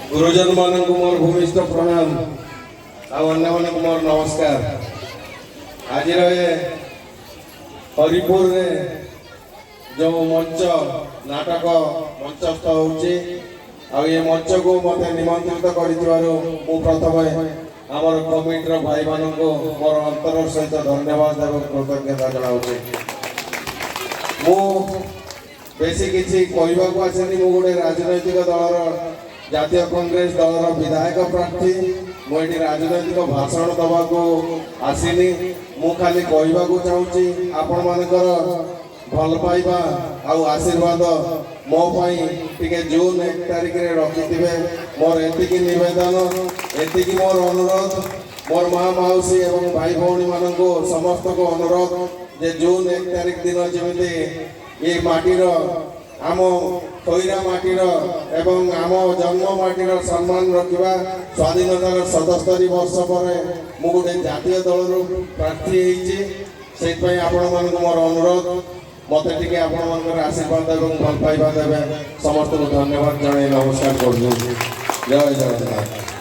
गुरुजन मानक मोर भूमिष्ठ प्रणाम अन्य मानक मोर नमस्कार। आज हरिपुर रे जो मंच नाटक मंचस्थ होए मंच को मत निमंत्रित प्रथम आमर कमिटर भाई मान मोर अंतर सहित धन्यवाद और कृतज्ञता जनाऊे। बेसी किसी कहवाक आसनी गोटे राजनैतिक दलर जातीय कांग्रेस दलर विधायक प्रार्थी मुझे राजनैतिक भाषण दवा को आसनी मु खाली कहवाक चाहूँगी आपण मानकर भल पाइबा आउ आशीर्वाद मो टे जून 1 तारिख रे रखि मोर एति नवेदन एति मोर अनुरोध मोर माँ मौसी एवं भाई भौणी मान समस्त को अनुरोध जे जून 1 तारिख दिन जमी ये माटीर आम खैरा माटीर एवं आम जन्म माटीर सम्मान रखा स्वाधीनतार 77 वर्ष पर मु गोटे जातीय दल प्रार्थी से आपण मान मोर अनुरोध मत टे आपण आशीर्वाद और भल पाइबा देवे समस्त को धन्यवाद जन नमस्कार कर जय जगन्नाथ।